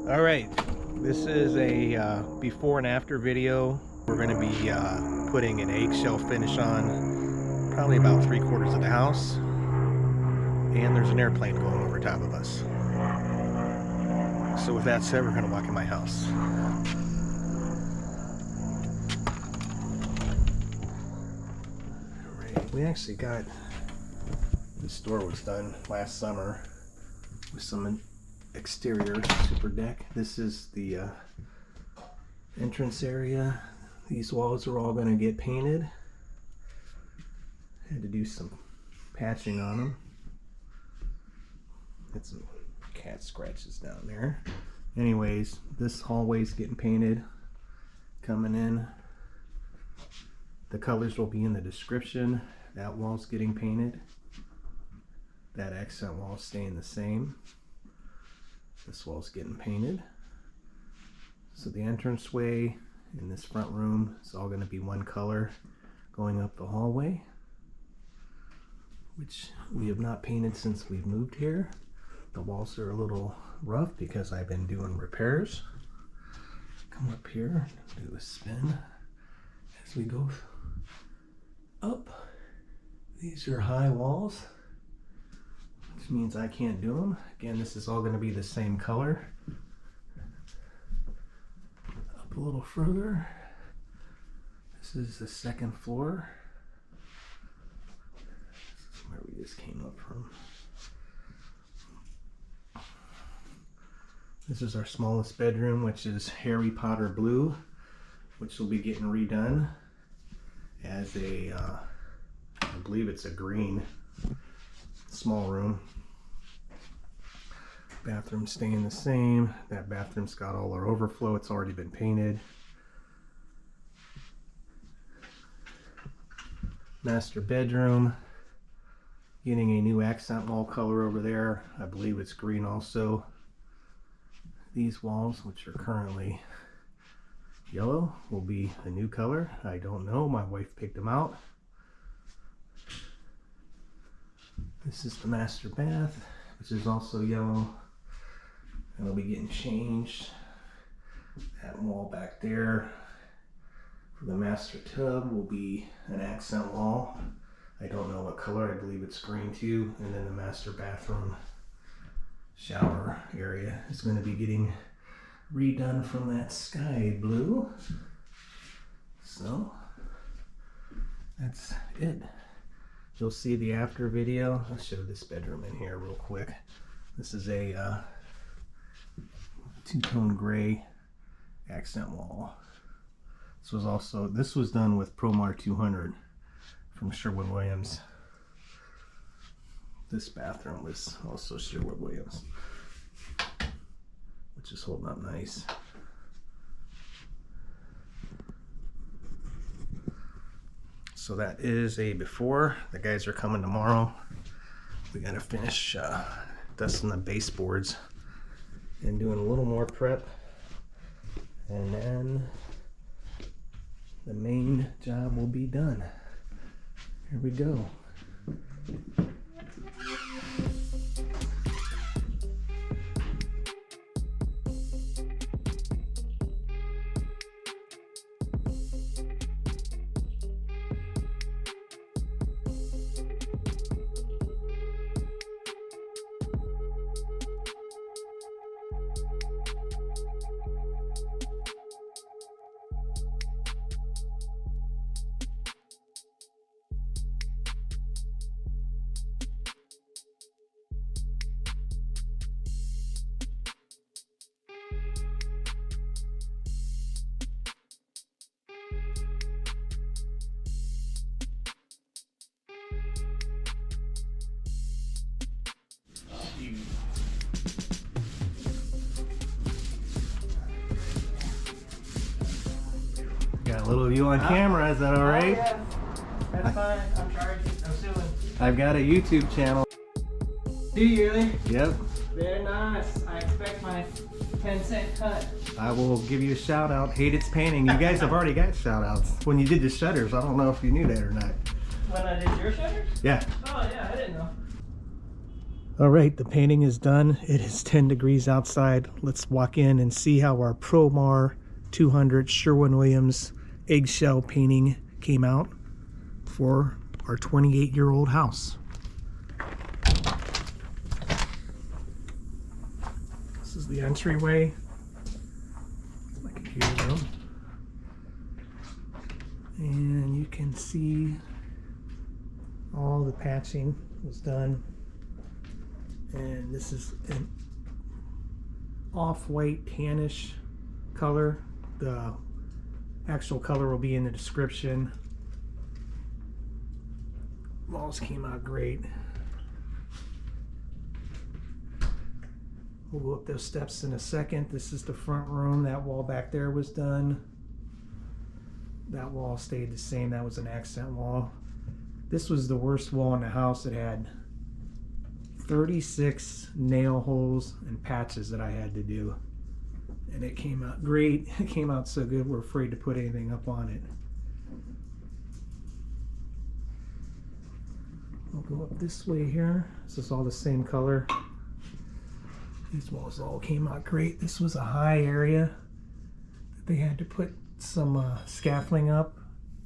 All right, this is a before and after video. We're going to be putting an eggshell finish on probably about 3/4 of the house, and there's an airplane going over top of us. So with that said, we're going to walk in my house. All right, we actually got, this door was done last summer with some exterior super deck. This is the entrance area. These walls are all going to get painted. Had to do some patching on them. Had some cat scratches down there. Anyways, this hallway's getting painted. Coming in. The colors will be in the description. That wall's getting painted. That accent wall's staying the same. This wall's getting painted. So the entranceway in this front room is all going to be one color going up the hallway, which we have not painted since we've moved here. The walls are a little rough because I've been doing repairs. Come up here, do a spin as we go up. These are high walls, which means I can't do them. Again, this is all going to be the same color. Up a little further. This is the second floor. This is where we just came up from. This is our smallest bedroom, which is Harry Potter blue, which will be getting redone as a, I believe it's a green small room. Bathroom staying the same. That bathroom's got all our overflow. It's already been painted. Master bedroom. Getting a new accent wall color over there. I believe it's green also. These walls, which are currently yellow, will be a new color. I don't know. My wife picked them out. This is the master bath, which is also yellow. It'll be getting changed. That wall back there for the master tub will be an accent wall. I don't know what color. I believe it's green too. And then the master bathroom shower area is going to be getting redone from that sky blue. So that's it. You'll see the after video. I'll show this bedroom in here real quick. This is a two-tone gray accent wall. This was done with ProMar 200 from Sherwin-Williams. This bathroom was also Sherwin-Williams, which is holding up nice. So that is a before. The guys are coming tomorrow. We gotta finish dusting the baseboards and doing a little more prep, and then the main job will be done. Here we go. Got a little of you on camera, is that alright? Oh, yeah. That's fine. I'm charging. I'm suing. I've got a YouTube channel. Do you really? Yep. Very nice. I expect my 10-cent cut. I will give you a shout out. Hate It's Painting. You guys have already got shout outs when you did the shutters. I don't know if you knew that or not. When I did your shutters? Yeah. Oh yeah, I didn't know. All right, the painting is done. It is 10 degrees outside. Let's walk in and see how our ProMar 200 Sherwin-Williams eggshell painting came out for our 28-year-old house. This is the entryway. It's my computer room. And you can see all the patching was done. And this is an off-white tannish color. The actual color will be in the description. Walls came out great. We'll go up those steps in a second. This is the front room. That wall back there was done. That wall stayed the same. That was an accent wall. This was the worst wall in the house. It had 36 nail holes and patches that I had to do, and it came out great. It came out so good we're afraid to put anything up on it. I'll go up this way here. This is all the same color. These walls all came out great. This was a high area that they had to put some scaffolding up.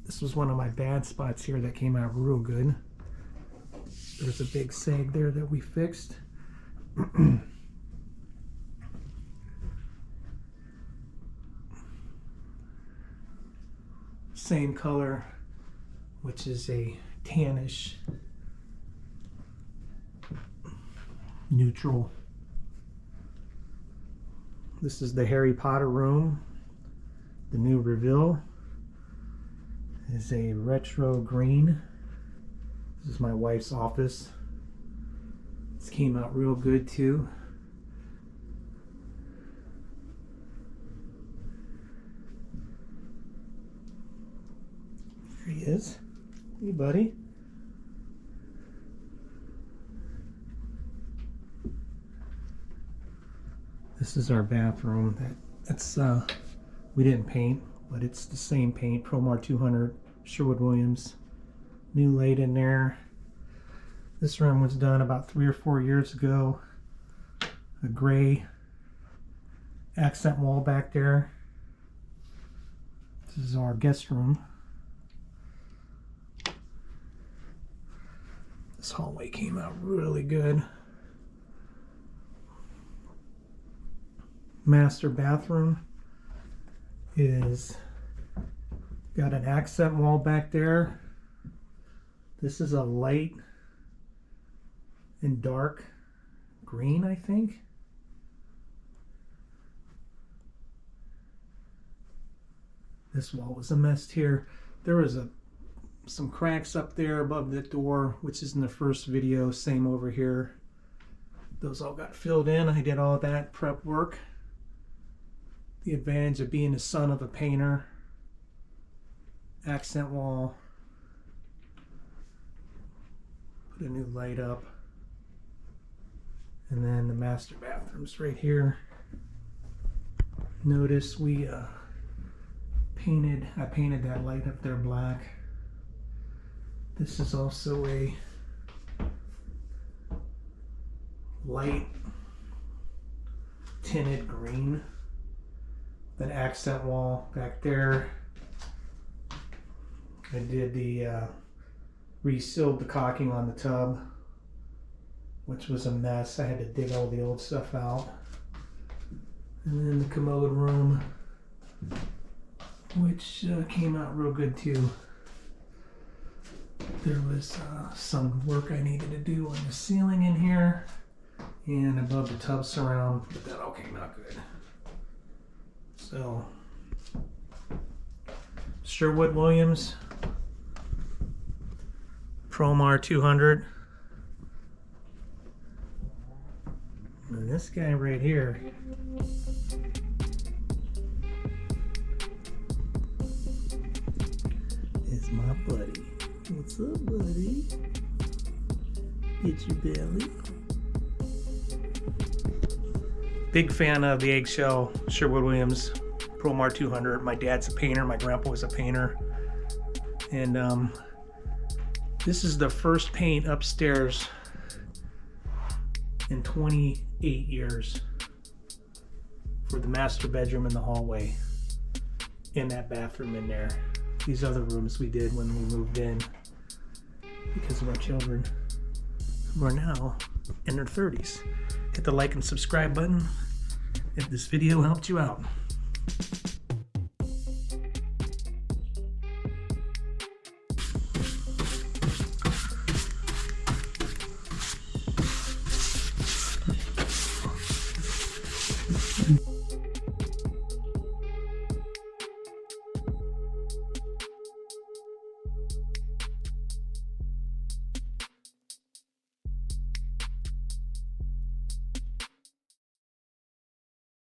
This was one of my bad spots here that came out real good. There's a big sag there that we fixed. Same color, which is a tannish neutral. This is the Harry Potter room. The new reveal is a retro green. This is my wife's office. This came out real good too. There he is. Hey, buddy. This is our bathroom. That's we didn't paint, but it's the same paint, ProMar 200 Sherwin-Williams. New light in there. This room was done about 3 or 4 years ago. A gray accent wall back there. This is our guest room. This hallway came out really good. Master bathroom is got an accent wall back there. This is a light and dark green, I think. This wall was a mess here. There was some cracks up there above the door, which is in the first video. Same over here. Those all got filled in. I did all that prep work. The advantage of being the son of a painter. Accent wall. Put a new light up. And then the master bathroom's right here. Notice we I painted that light up there black. This is also a light tinted green. That accent wall back there. I did the resealed the caulking on the tub, which was a mess. I had to dig all the old stuff out. And then the commode room, which came out real good too. There was some work I needed to do on the ceiling in here and above the tub surround, but that all came out good. So, Sherwin-Williams ProMar 200. And this guy right here is my buddy. What's up, buddy? Get your belly. Big fan of the eggshell Sherwin-Williams ProMar 200. My dad's a painter. My grandpa was a painter. And this is the first paint upstairs in 28 years for the master bedroom and the hallway in that bathroom in there. These other rooms we did when we moved in because of our children who are now in their 30s. Hit the like and subscribe button if this video helped you out.